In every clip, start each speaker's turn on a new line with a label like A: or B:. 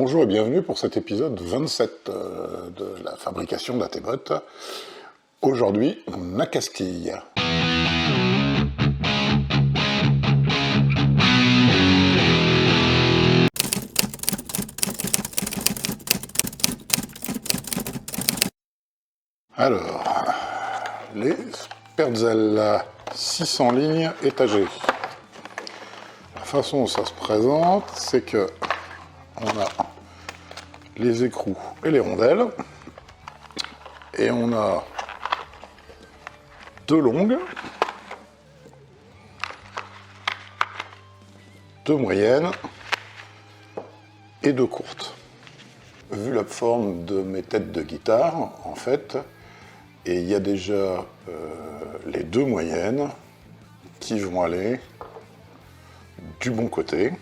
A: Bonjour et bienvenue pour cet épisode 27 de la fabrication d'ATBot. Aujourd'hui, Nacasquille. Alors, les Sperzel 600 lignes étagées. La façon dont ça se présente, c'est que on a les écrous et les rondelles, et on a deux longues, deux moyennes et deux courtes. Vu la forme de mes têtes de guitare, en fait, et il y a déjà les deux moyennes qui vont aller du bon côté,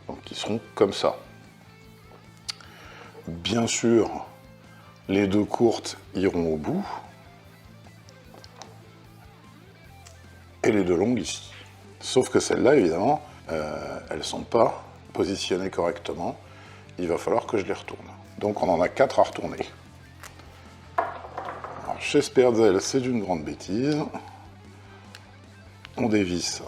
A: donc qui seront comme ça. Bien sûr, les deux courtes iront au bout, et les deux longues ici. Sauf que celles-là, évidemment, elles ne sont pas positionnées correctement. Il va falloir que je les retourne. Donc on en a 4 à retourner. Alors, chez Sperzel, c'est d'une grande bêtise. On dévisse ça.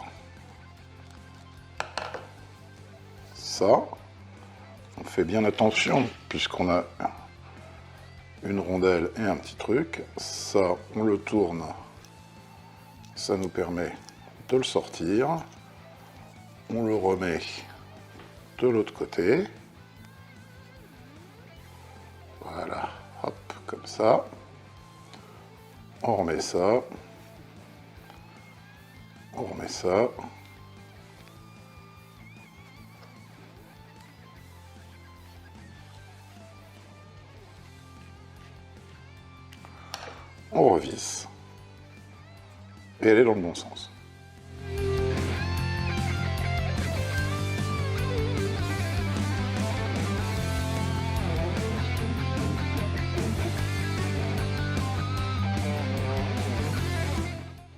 A: On fait bien attention, puisqu'on a une rondelle et un petit truc. Ça, on le tourne. Ça nous permet de le sortir. On le remet de l'autre côté. Voilà, hop, comme ça. On remet ça. On remet ça. On revisse. Et elle est dans le bon sens.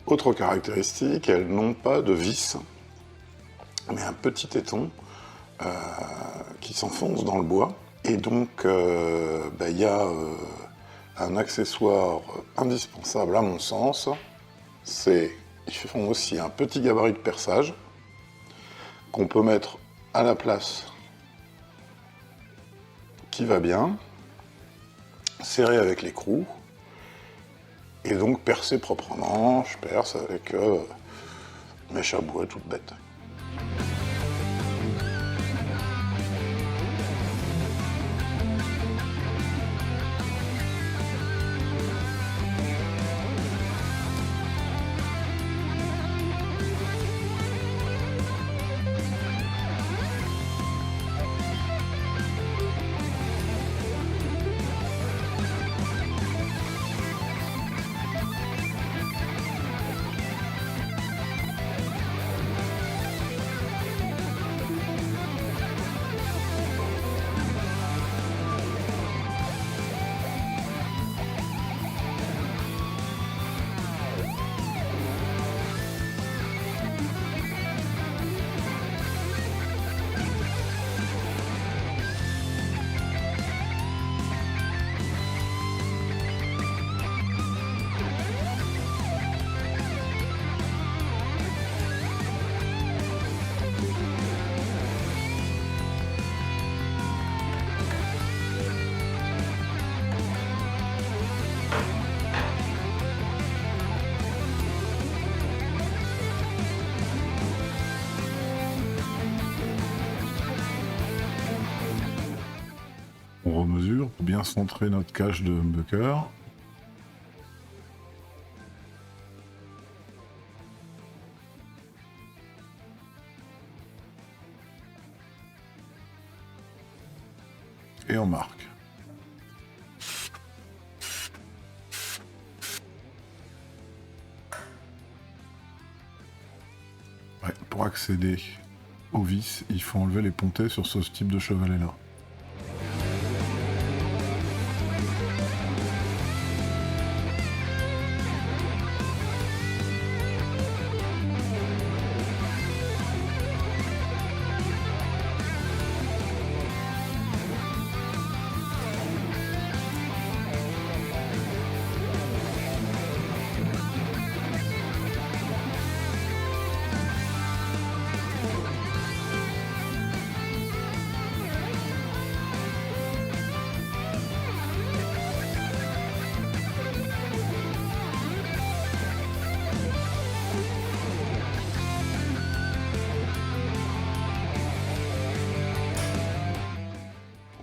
A: Autre caractéristique, elles n'ont pas de vis, mais un petit téton qui s'enfonce dans le bois. Et donc, y a un accessoire indispensable à mon sens, ils font aussi un petit gabarit de perçage qu'on peut mettre à la place qui va bien, serré avec l'écrou, et donc percer proprement. Je perce avec mèche à bois toute bête. On remesure pour bien centrer notre cache de humbucker. Et on marque. Ouais, pour accéder aux vis, il faut enlever les pontets sur ce type de chevalet-là.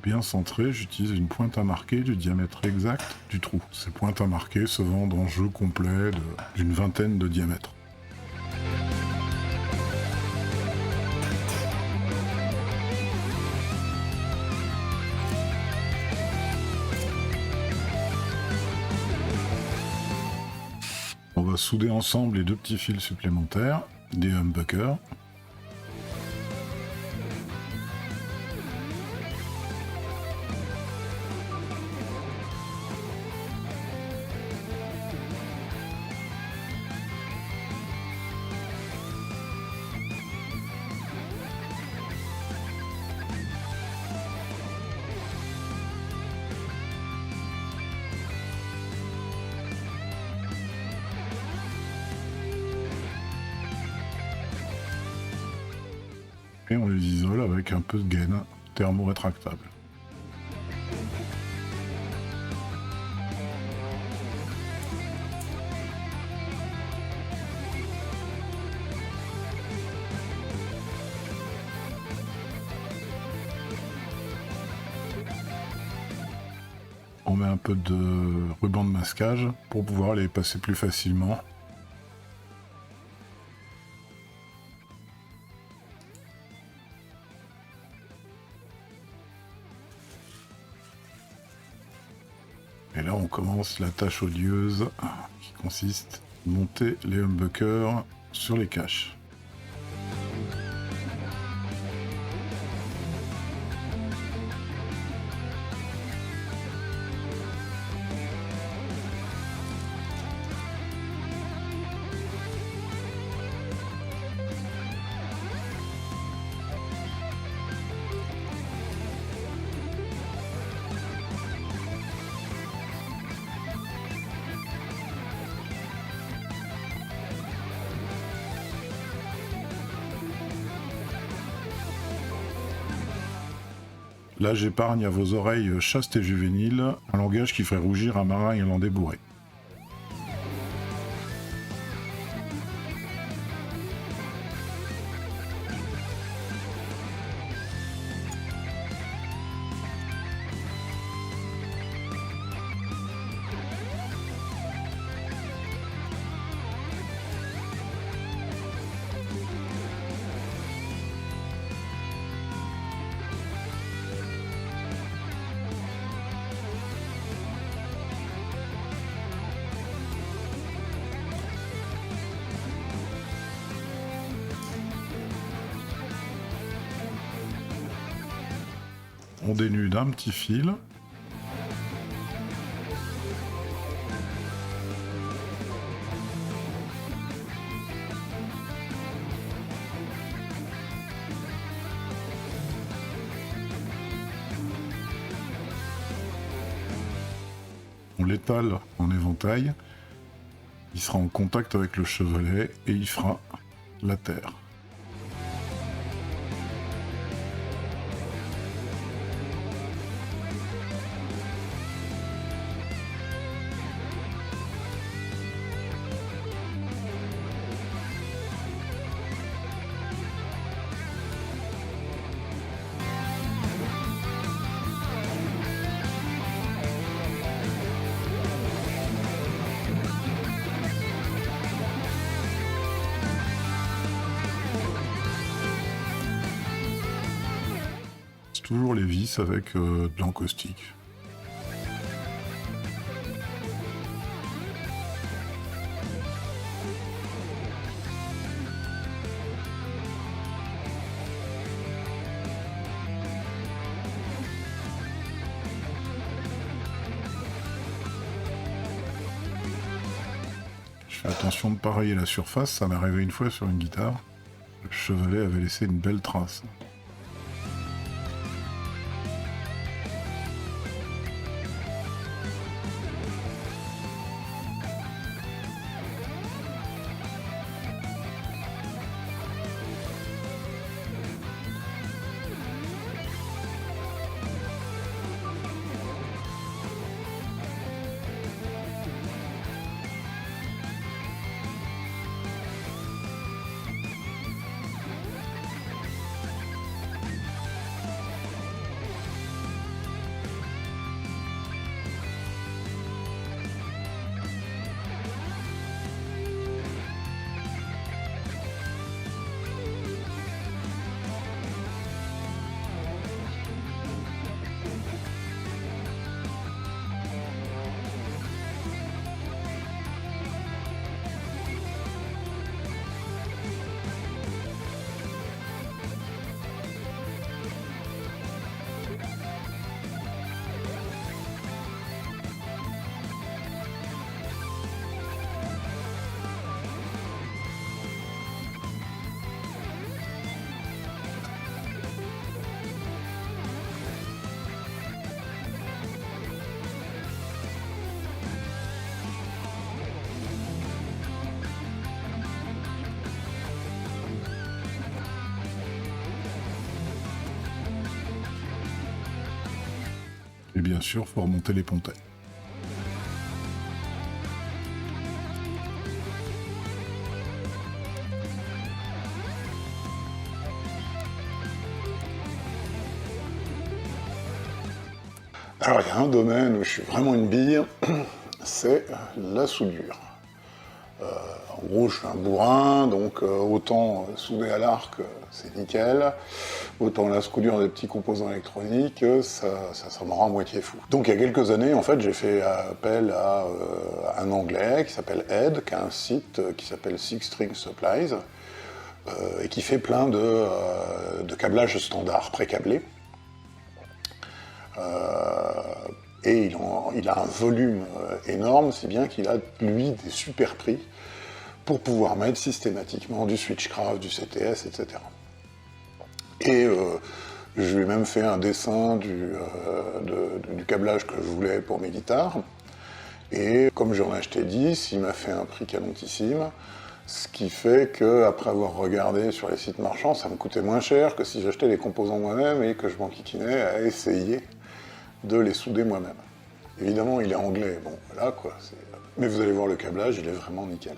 B: bien centrer, j'utilise une pointe à marquer du diamètre exact du trou. Ces pointes à marquer se vendent en jeu complet d'une vingtaine de diamètres. On va souder ensemble les deux petits fils supplémentaires, des humbuckers. Et on les isole avec un peu de gaine thermorétractable. On met un peu de ruban de masquage pour pouvoir les passer plus facilement. Et là, on commence la tâche odieuse qui consiste à monter les humbuckers sur les caches. Là, j'épargne à vos oreilles chastes et juvéniles, un langage qui ferait rougir un marin irlandais bourré. On dénude un petit fil. On l'étale en éventail. Il sera en contact avec le chevalet et il fera la terre. Toujours les vis avec de l'encaustique. Je fais attention de pareiller la surface, ça m'est arrivé une fois sur une guitare. Le chevalet avait laissé une belle trace. Et bien sûr, faut remonter les pontets.
A: Alors il y a un domaine où je suis vraiment une bille, c'est la soudure. En gros, je suis un bourrin, donc autant souder à l'arc, c'est nickel, autant la soudure des petits composants électroniques, ça me rend à moitié fou. Donc il y a quelques années, en fait, j'ai fait appel à un Anglais qui s'appelle Ed, qui a un site qui s'appelle Six String Supplies, et qui fait plein de câblages standards pré-câblés. Et il a un volume énorme, si bien qu'il a, lui, des super prix pour pouvoir mettre systématiquement du Switchcraft, du CTS, etc. Et je lui ai même fait un dessin du câblage que je voulais pour mes guitares. Et comme j'en ai acheté 10, il m'a fait un prix canotissime, ce qui fait qu'après avoir regardé sur les sites marchands, ça me coûtait moins cher que si j'achetais les composants moi-même et que je m'enquiquinais à essayer de les souder moi-même. Évidemment, il est anglais, bon, voilà quoi. Mais vous allez voir le câblage, il est vraiment nickel.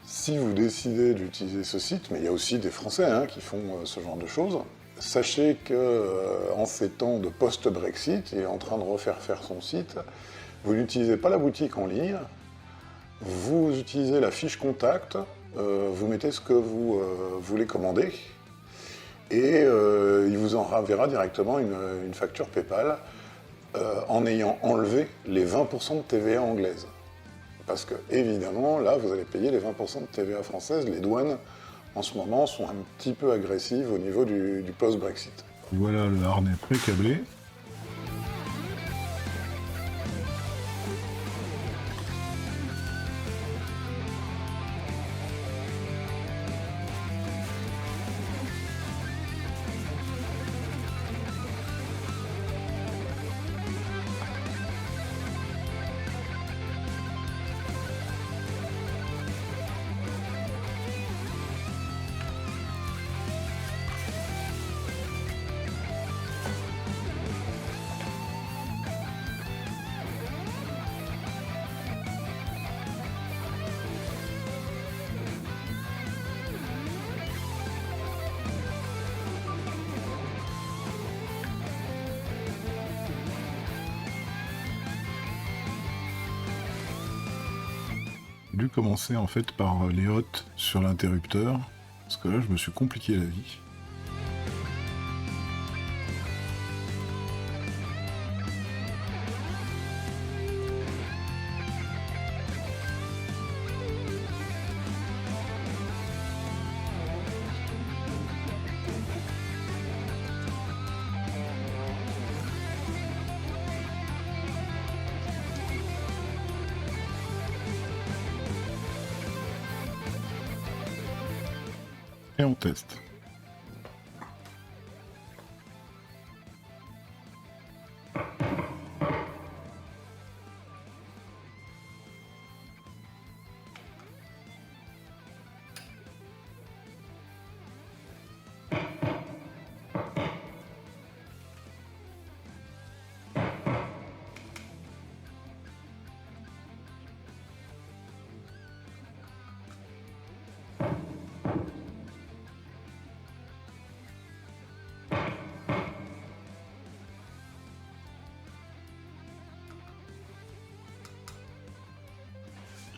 A: Si vous décidez d'utiliser ce site, mais il y a aussi des Français qui font ce genre de choses, sachez qu'en ces temps de post-Brexit, il est en train de refaire faire son site, vous n'utilisez pas la boutique en ligne, vous utilisez la fiche contact, vous mettez ce que vous voulez commander, et il vous enverra directement une facture PayPal en ayant enlevé les 20% de TVA anglaise. Parce que, évidemment, là, vous allez payer les 20% de TVA française. Les douanes, en ce moment, sont un petit peu agressives au niveau du post-Brexit.
B: Voilà le harnais pré-câblé. J'ai dû commencer en fait par les hottes sur l'interrupteur, parce que là je me suis compliqué la vie. Et on teste.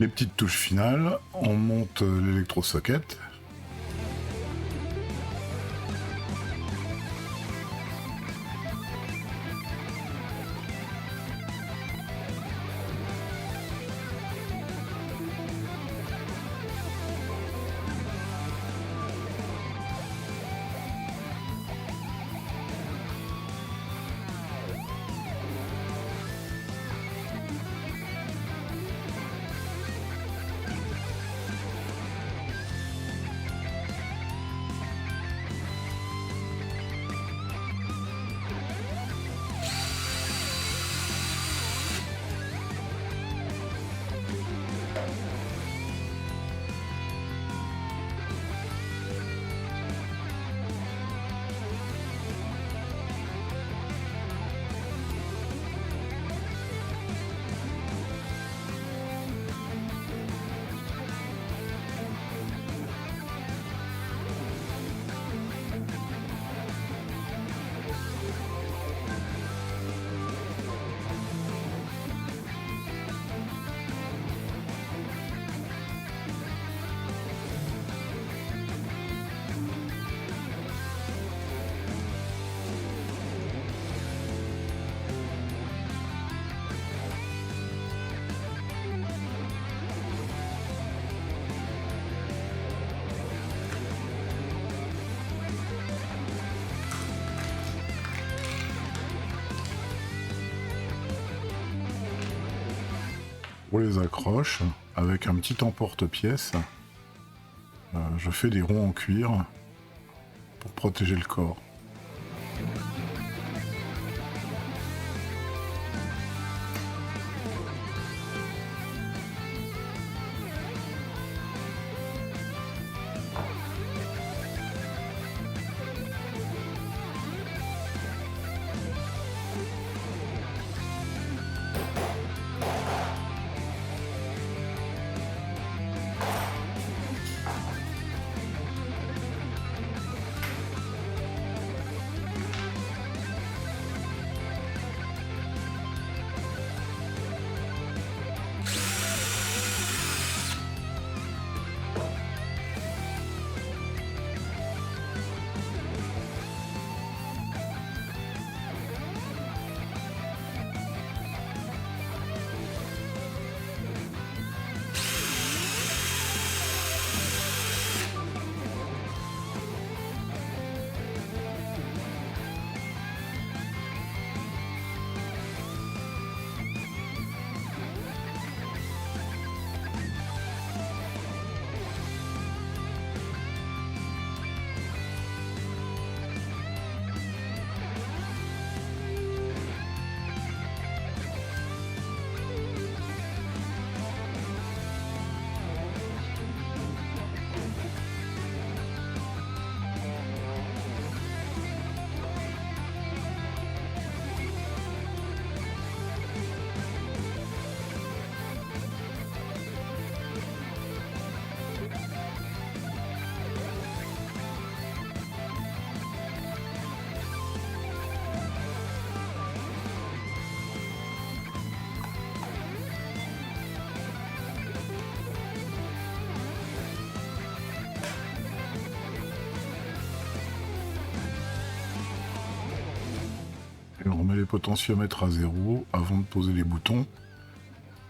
B: Les petites touches finales, on monte l'électrosocket. Pour les accroches, avec un petit emporte-pièce, je fais des ronds en cuir pour protéger le corps. Et on remet les potentiomètres à 0 avant de poser les boutons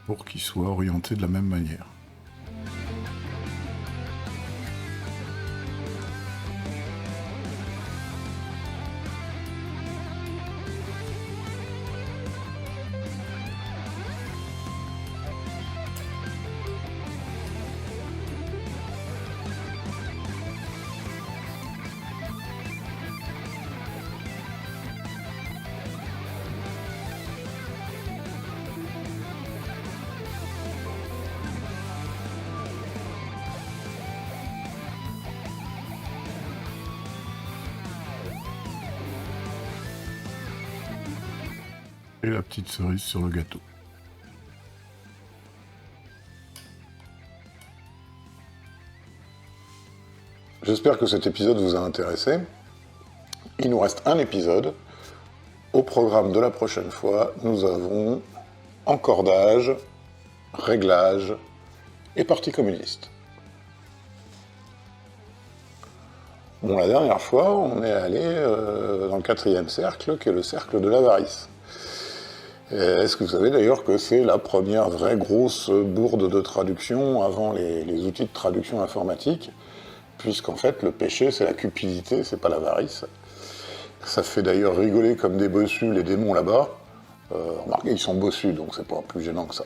B: pour qu'ils soient orientés de la même manière. Et la petite cerise sur le gâteau.
A: J'espère que cet épisode vous a intéressé. Il nous reste un épisode. Au programme de la prochaine fois, nous avons encordage, réglage et parti communiste. Bon, la dernière fois, on est allé dans le 4e cercle, qui est le cercle de l'avarice. Est-ce que vous savez d'ailleurs que c'est la première vraie grosse bourde de traduction avant les outils de traduction informatique, puisqu'en fait, le péché, c'est la cupidité, c'est pas l'avarice. Ça fait d'ailleurs rigoler comme des bossus les démons là-bas. Remarquez, ils sont bossus, donc c'est pas plus gênant que ça.